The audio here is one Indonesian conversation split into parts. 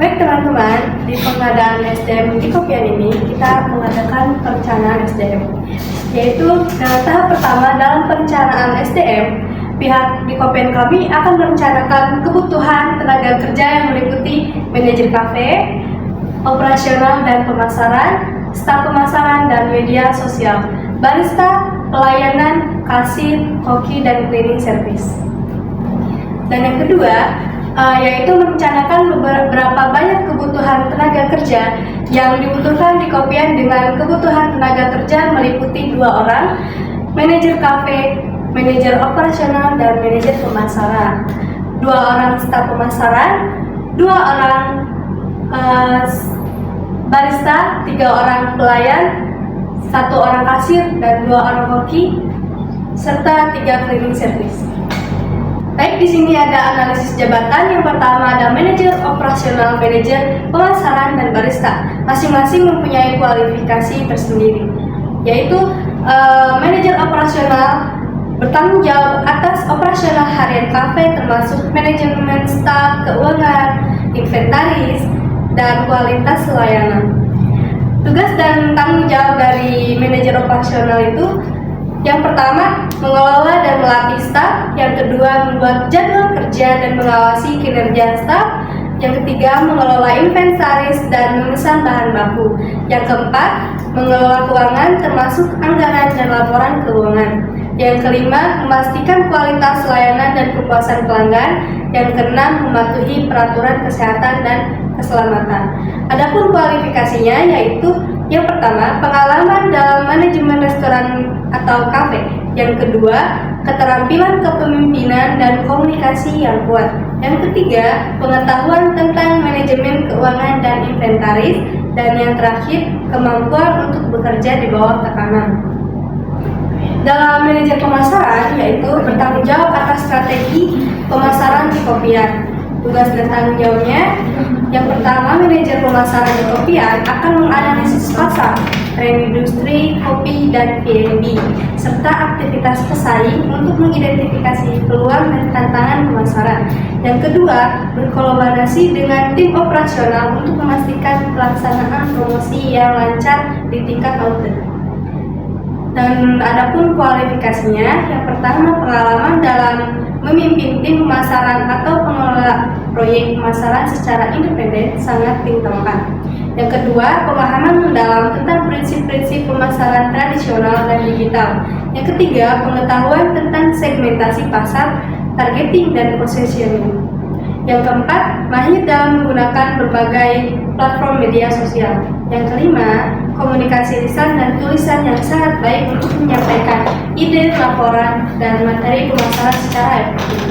Baik teman-teman, di pengadaan SDM di Kopian ini kita mengadakan perencanaan SDM, yaitu tahap pertama dalam perencanaan SDM. Pihak di Kopian kami akan merencanakan kebutuhan tenaga kerja yang meliputi manajer kafe, operasional dan pemasaran, staf pemasaran dan media sosial, barista, pelayanan, kasir, koki, dan cleaning service. Dan yang kedua, yaitu merencanakan beberapa banyak kebutuhan tenaga kerja yang dibutuhkan di Kopian dengan kebutuhan tenaga kerja meliputi 2 orang, manajer kafe, manajer operasional, dan manajer pemasaran, 2 orang staf pemasaran, 2 orang barista, 3 orang pelayan, 1 orang kasir, dan 2 orang koki, serta 3 cleaning service. Baik, di sini ada analisis jabatan. Yang pertama ada manajer operasional, manajer pemasaran, dan barista. Masing-masing mempunyai kualifikasi tersendiri, yaitu manajer operasional bertanggung jawab atas operasional harian kafe termasuk manajemen staf, keuangan, inventaris, dan kualitas layanan. Tugas dan tanggung jawab dari manajer operasional itu: yang pertama, mengelola dan melatih staf. Yang kedua, membuat jadwal kerja dan mengawasi kinerja staf. Yang ketiga, mengelola inventaris dan memesan bahan baku. Yang keempat, mengelola keuangan termasuk anggaran dan laporan keuangan. Yang kelima, memastikan kualitas layanan dan kepuasan pelanggan. Yang keenam, mematuhi peraturan kesehatan dan keselamatan. Adapun kualifikasinya yaitu: yang pertama, pengalaman dalam manajemen restoran atau kafe. Yang kedua, keterampilan kepemimpinan dan komunikasi yang kuat. Yang ketiga, pengetahuan tentang manajemen keuangan dan inventaris. Dan yang terakhir, kemampuan untuk bekerja di bawah tekanan. Dalam manajer pemasaran, yaitu bertanggung jawab atas strategi pemasaran di Kopian. Tugas dan tanggung jawabnya: yang pertama, manajer pemasaran di Kopian akan menganalisis pasar, tren industri, kopi, dan F&B, serta aktivitas pesaing untuk mengidentifikasi peluang dan tantangan pemasaran. Yang kedua, berkolaborasi dengan tim operasional untuk memastikan pelaksanaan promosi yang lancar di tingkat outlet. Dan adapun kualifikasinya, yang pertama, pengalaman dalam memimpin tim pemasaran atau pengelola proyek pemasaran secara independen sangat diutamakan. Yang kedua, pemahaman mendalam tentang prinsip-prinsip pemasaran tradisional dan digital. Yang ketiga, pengetahuan tentang segmentasi pasar, targeting, dan positioning. Yang keempat, mahir dalam menggunakan berbagai platform media sosial. Yang kelima, komunikasi lisan dan tulisan yang sangat baik untuk menyampaikan ide, laporan, dan materi pemasaran secara efektif.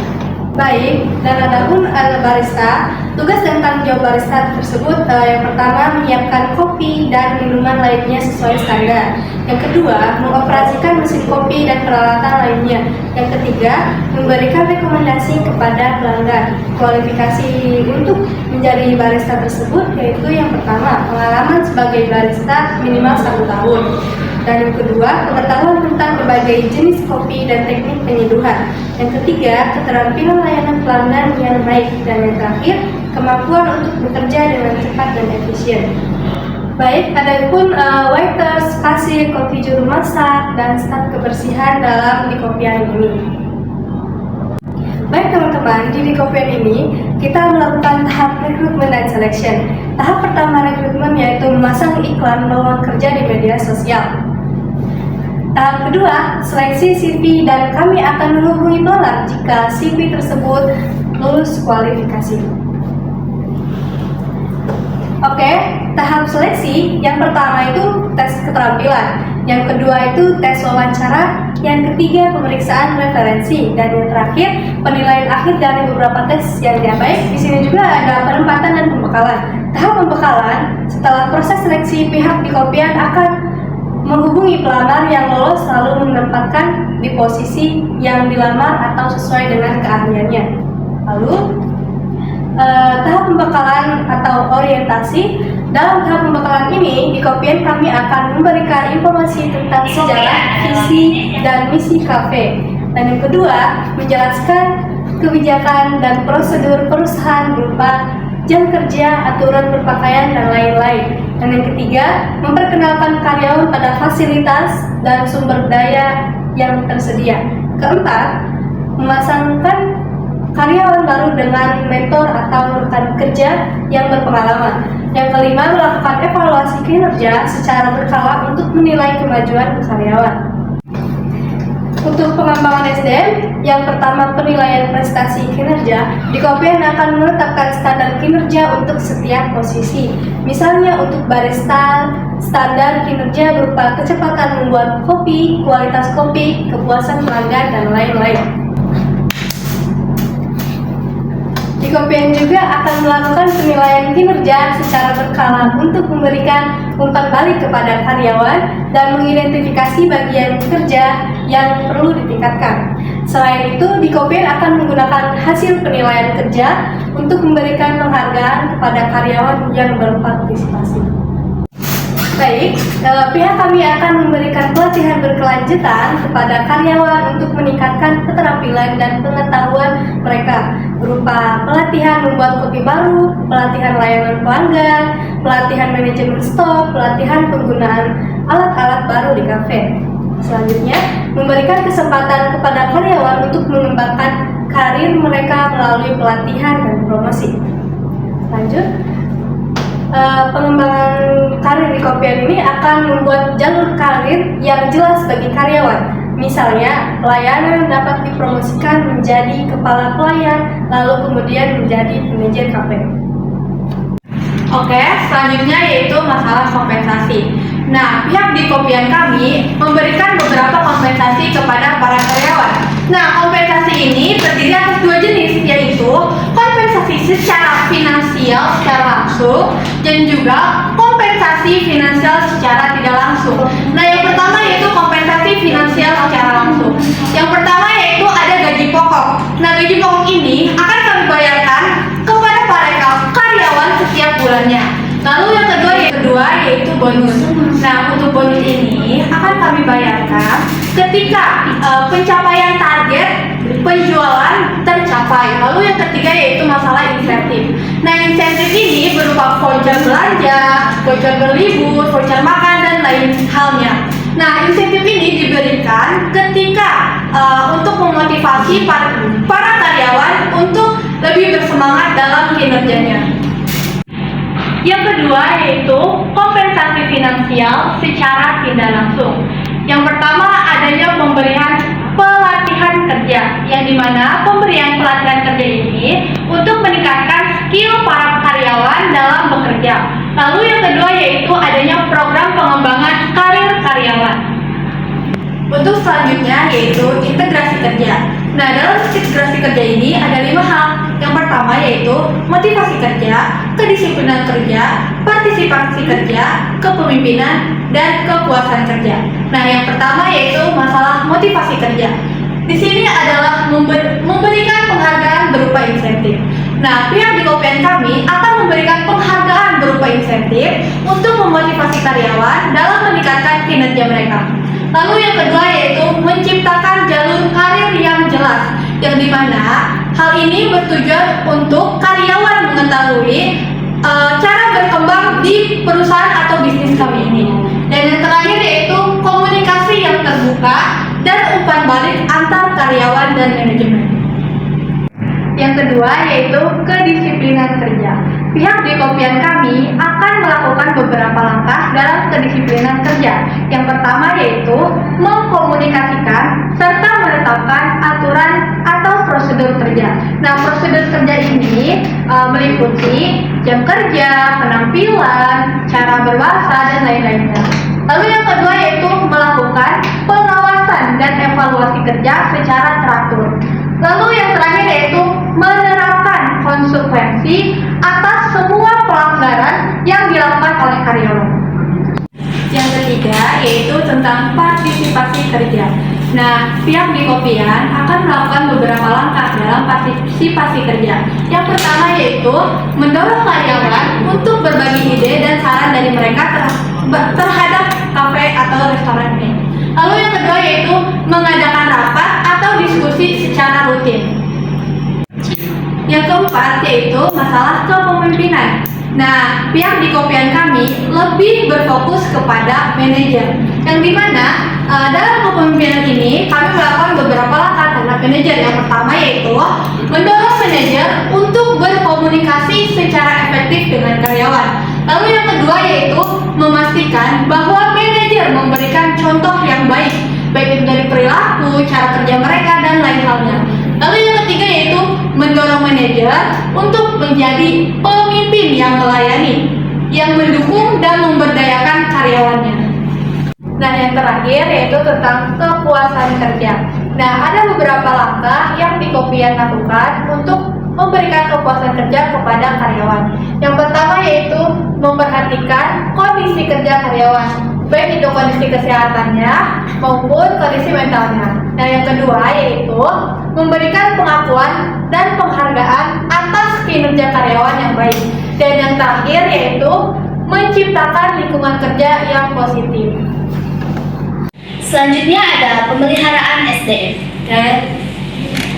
Baik, dan adapun barista, tugas dan tanggung jawab barista tersebut: yang pertama, menyiapkan kopi dan minuman lainnya sesuai standar. Yang kedua, mengoperasikan mesin kopi dan peralatan lainnya. Yang ketiga, memberikan rekomendasi kepada pelanggan. Kualifikasi untuk menjadi barista tersebut yaitu: yang pertama, pengalaman sebagai barista minimal 1 tahun. Dan yang kedua, pengetahuan tentang berbagai jenis kopi dan teknik penyeduhan. Yang ketiga, keterampilan layanan pelanggan yang baik. Dan yang terakhir, kemampuan untuk bekerja dengan cepat dan efisien. Baik, adapun waiters, kasir, koki juru masak, dan staf kebersihan dalam di Kopian ini. Baik teman-teman, di Kopian ini kita melakukan tahap rekrutmen dan selection. Tahap pertama rekrutmen yaitu memasang iklan lowongan kerja di media sosial. Tahap kedua, seleksi CV, dan kami akan menghubungi pelamar jika CV tersebut lulus kualifikasi. Oke, tahap seleksi yang pertama itu tes keterampilan, yang kedua itu tes wawancara, yang ketiga pemeriksaan referensi, dan yang terakhir penilaian akhir dari beberapa tes yang baik. Di sini juga ada penempatan dan pembekalan. Tahap pembekalan, setelah proses seleksi, pihak di Kopian akan menghubungi pelamar yang lolos lalu menempatkan di posisi yang dilamar atau sesuai dengan keahliannya. Lalu tahap pembekalan atau orientasi. Dalam tahap pembekalan ini di Kopian kami akan memberikan informasi tentang sejarah, visi, dan misi kafe. Dan yang kedua, menjelaskan kebijakan dan prosedur perusahaan berupa jam kerja, aturan berpakaian, dan lain-lain. Dan yang ketiga, memperkenalkan karyawan pada fasilitas dan sumber daya yang tersedia. Keempat, memasangkan karyawan baru dengan mentor atau rekan kerja yang berpengalaman. Yang kelima, melakukan evaluasi kinerja secara berkala untuk menilai kemajuan karyawan. Untuk pengembangan SDM, yang pertama penilaian prestasi kinerja, di Kopian akan menetapkan standar kinerja untuk setiap posisi. Misalnya untuk barista, standar kinerja berupa kecepatan membuat kopi, kualitas kopi, kepuasan pelanggan, dan lain-lain. Di Kopian juga akan melakukan penilaian kinerja secara berkala untuk memberikan umpan balik kepada karyawan dan mengidentifikasi bagian kerja yang perlu ditingkatkan. Selain itu, di Kopian akan menggunakan hasil penilaian kerja untuk memberikan penghargaan kepada karyawan yang berpartisipasi. Baik, pihak kami akan memberikan pelatihan berkelanjutan kepada karyawan untuk meningkatkan keterampilan dan pengetahuan mereka berupa pelatihan membuat kopi baru, pelatihan layanan pelanggan, pelatihan manajemen stok, pelatihan penggunaan alat-alat baru di kafe. Selanjutnya, memberikan kesempatan kepada karyawan untuk mengembangkan karir mereka melalui pelatihan dan promosi. Lanjut. Pengembangan karir di Kopian ini akan membuat jalur karir yang jelas bagi karyawan. Misalnya, pelayanan dapat dipromosikan menjadi kepala pelayan, lalu kemudian menjadi manajer kafe. Oke, selanjutnya yaitu masalah kompensasi. Nah, pihak di Kopian kami memberikan beberapa kompensasi kepada para karyawan. Nah, kompensasi ini terdiri atas dua jenis, yaitu kompensasi secara finansial secara langsung dan juga kompensasi finansial secara tidak langsung. Nah, yang pertama yaitu kompensasi finansial secara langsung. Yang pertama yaitu ada gaji pokok. Nah, gaji pokok ini akan kami bayarkan kepada para karyawan setiap bulannya. Lalu yang kedua yaitu bonus. Nah, untuk bonus ini akan kami bayarkan ketika pencapaian target penjualan tercapai. Lalu yang ketiga yaitu masalah insentif. Nah, insentif ini berupa voucher belanja, voucher berlibur, voucher makan, dan lain halnya. Nah, insentif ini diberikan ketika untuk memotivasi para karyawan untuk lebih bersemangat dalam kinerjanya. Yang kedua yaitu kompensasi finansial secara tidak langsung. Yang pertama adanya pemberian pelatihan kerja, yang dimana pemberian pelatihan kerja ini untuk meningkatkan skill para karyawan dalam bekerja. Lalu yang kedua yaitu adanya program pengembangan karir karyawan. Untuk selanjutnya yaitu integrasi kerja. Nah, dalam integrasi kerja ini ada 5 hal. Yang pertama yaitu motivasi kerja, kedisiplinan kerja, partisipasi kerja, kepemimpinan, dan kepuasan kerja. Nah, yang pertama yaitu masalah motivasi kerja. Di sini adalah memberikan penghargaan berupa insentif. Nah, pihak di Kopian kami akan memberikan penghargaan berupa insentif untuk memotivasi karyawan dalam meningkatkan kinerja mereka. Lalu yang kedua yaitu menciptakan jalur karir yang jelas, yang dimana hal ini bertujuan untuk karyawan mengetahui cara berkembang di perusahaan atau bisnis kami ini. Dan yang terakhir yaitu komunikasi yang terbuka dan umpan balik antar karyawan dan manajemen. Yang kedua yaitu kedisiplinan kerja. Pihak di Kopian kami akan melakukan beberapa langkah dalam kedisiplinan kerja. Yang pertama yaitu mengkomunikasikan serta menetapkan aturan atau prosedur kerja. Nah, prosedur kerja ini meliputi jam kerja, penampilan, cara berbahasa, dan lain-lainnya. Lalu yang kedua yaitu melakukan pengawasan dan evaluasi kerja secara teratur. Lalu yang terakhir yaitu menerapkan konsekuensi atas semua pelanggaran yang dilakukan oleh karyawan. Yang ketiga yaitu tentang partisipasi kerja. Nah, pihak di Kopian akan melakukan beberapa langkah dalam partisipasi kerja. Yang pertama yaitu mendorong karyawan untuk berbagi ide dan saran dari mereka terhadap kafe atau restoran ini. Lalu yang kedua yaitu mengadakan rapat atau diskusi secara rutin. Yang keempat yaitu masalah kepemimpinan. Nah, pihak di kopian kami lebih berfokus kepada manajer, yang dimana dalam kepemimpinan ini kami melakukan beberapa langkah terhadap manajer. Yang pertama yaitu mendorong manajer untuk berkomunikasi secara efektif dengan karyawan. Lalu yang kedua yaitu memastikan bahwa manajer memberikan contoh yang baik itu dari perilaku, cara kerja mereka, dan lain halnya. Lalu yang ketiga yaitu mendorong manajer untuk menjadi pemimpin yang melayani, yang mendukung dan memberdayakan karyawannya. Nah, yang terakhir yaitu tentang kepuasan kerja. Nah, ada beberapa langkah yang di Kopian lakukan untuk memberikan kepuasan kerja kepada karyawan. Yang pertama yaitu memperhatikan kondisi kerja karyawan, baik itu kondisi kesehatannya maupun kondisi mentalnya. Nah, yang kedua yaitu memberikan pengakuan dan penghargaan atas kinerja karyawan yang baik. Dan yang terakhir yaitu menciptakan lingkungan kerja yang positif. Selanjutnya ada pemeliharaan SDM.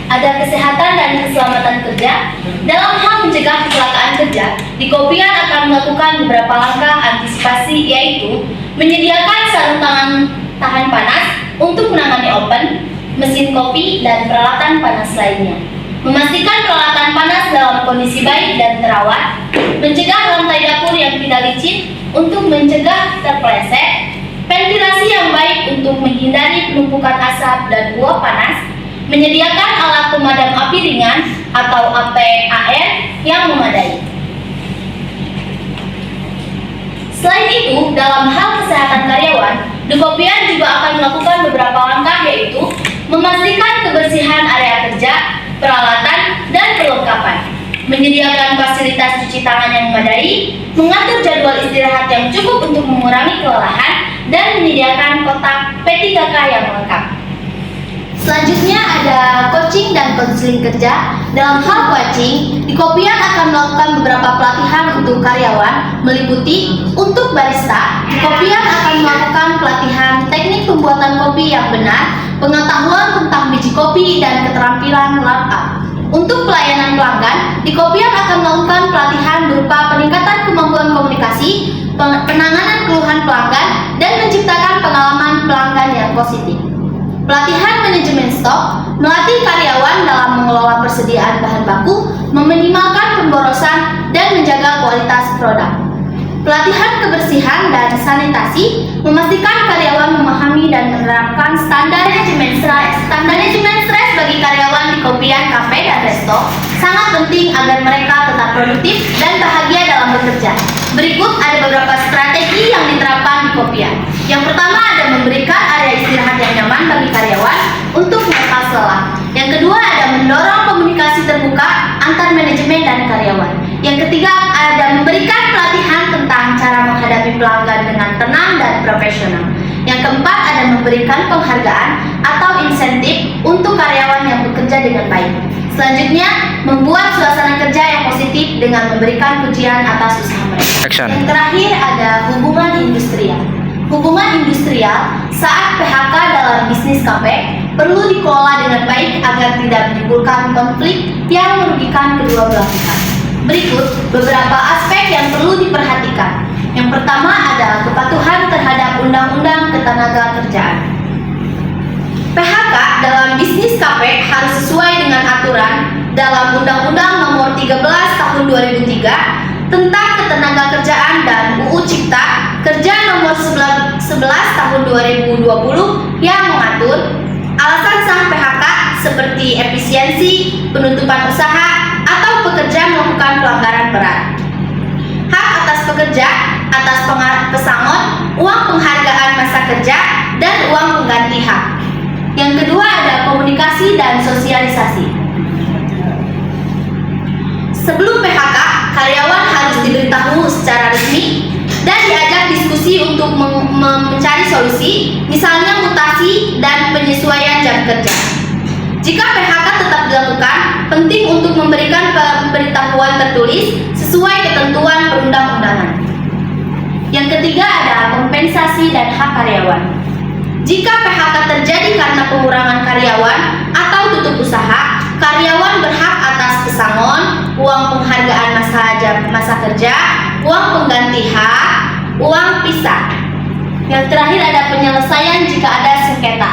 Ada kesehatan dan keselamatan kerja. Dalam hal mencegah kecelakaan kerja, di Kopian akan melakukan beberapa langkah antisipasi, yaitu menyediakan sarung tangan tahan panas untuk menangani oven, mesin kopi, dan peralatan panas lainnya. Memastikan peralatan panas dalam kondisi baik dan terawat, mencegah lantai dapur yang tidak licin untuk mencegah terpeleset, ventilasi yang baik untuk menghindari penumpukan asap dan uap panas, menyediakan alat pemadam api ringan atau APAR yang memadai. Selain itu, dalam hal kesehatan karyawan, di Kopian juga akan melakukan beberapa langkah, yaitu memastikan kebersihan area kerja, peralatan, dan perlengkapan, menyediakan fasilitas cuci tangan yang memadai, mengatur jadwal istirahat yang cukup untuk mengurangi kelelahan, dan menyediakan kotak P3K yang lengkap. Selanjutnya ada coaching dan konseling kerja. Dalam hal coaching, di Kopian akan melakukan beberapa pelatihan untuk karyawan, meliputi untuk barista. Di Kopian akan melakukan pelatihan teknik pembuatan kopi yang benar, pengetahuan tentang biji kopi, dan keterampilan markup. Untuk pelayanan pelanggan, di Kopian akan melakukan pelatihan berupa peningkatan kemampuan komunikasi, penanganan keluhan pelanggan, dan menciptakan pengalaman pelanggan yang positif. Pelatihan manajemen stok, melatih karyawan dalam mengelola persediaan bahan baku, meminimalkan pemborosan, dan menjaga kualitas produk. Pelatihan kebersihan dan sanitasi, memastikan karyawan memahami dan menerapkan standar manajemen stres. Manajemen stres bagi karyawan di Kopian, kafe, dan resto sangat penting agar mereka tetap produktif dan bahagia dalam bekerja. Berikut ada beberapa strategi yang diterapkan di Kopian. Yang pertama ada memberikan area istirahat yang nyaman bagi karyawan untuk melepas lelah. Yang kedua ada mendorong komunikasi terbuka antar manajemen dan karyawan. Yang ketiga ada memberikan pelatihan tentang cara menghadapi pelanggan dengan tenang dan profesional. Yang keempat ada memberikan penghargaan atau insentif untuk karyawan yang bekerja dengan baik. Selanjutnya, membuat suasana kerja yang positif dengan memberikan pujian atas usaha mereka. Action. Yang terakhir ada hubungan industrial. Hubungan industrial saat PHK dalam bisnis kafe perlu dikelola dengan baik agar tidak menimbulkan konflik yang merugikan kedua belah pihak. Berikut beberapa aspek yang perlu diperhatikan. Yang pertama adalah kepatuhan terhadap Undang-Undang Ketenagakerjaan. PHK dalam bisnis kafe harus sesuai dengan aturan dalam Undang-Undang Nomor 13 Tahun 2003 tentang Ketenagakerjaan dan UU Cipta Kerja Nomor 11 Tahun 2020 yang mengatur alasan sah PHK seperti efisiensi, penutupan usaha, atau pekerja melakukan pelanggaran berat. Hak atas pekerja atas pesangon, uang penghargaan masa kerja, dan uang pengganti hak. Yang kedua ada komunikasi dan sosialisasi. Sebelum PHK, karyawan harus diberitahu secara resmi dan diajak diskusi untuk mencari solusi, misalnya mutasi dan penyesuaian jam kerja. Jika PHK tetap dilakukan, penting untuk memberikan pemberitahuan tertulis sesuai ketentuan perundang-undangan. Yang ketiga ada kompensasi dan hak karyawan. Jika PHK terjadi karena pengurangan karyawan atau tutup usaha, karyawan berhak atas pesangon, uang penghargaan masa kerja, uang pengganti hak, uang pisah. Yang terakhir ada penyelesaian jika ada sengketa.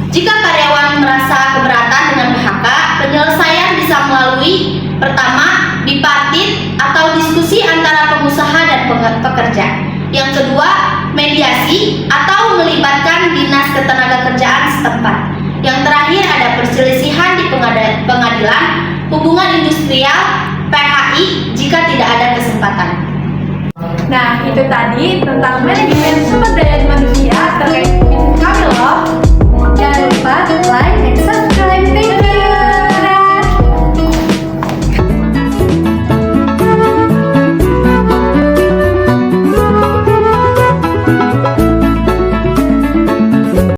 Jika karyawan merasa keberatan dengan PHK, penyelesaian bisa melalui pertama, bipartit atau diskusi antara pengusaha dan pekerja. Yang kedua, mediasi atau melibatkan dinas ketenagakerjaan setempat. Yang terakhir ada perselisihan di pengadilan, hubungan industrial, PHI jika tidak ada kesempatan. Nah, itu tadi tentang manajemen sumber daya manusia terkait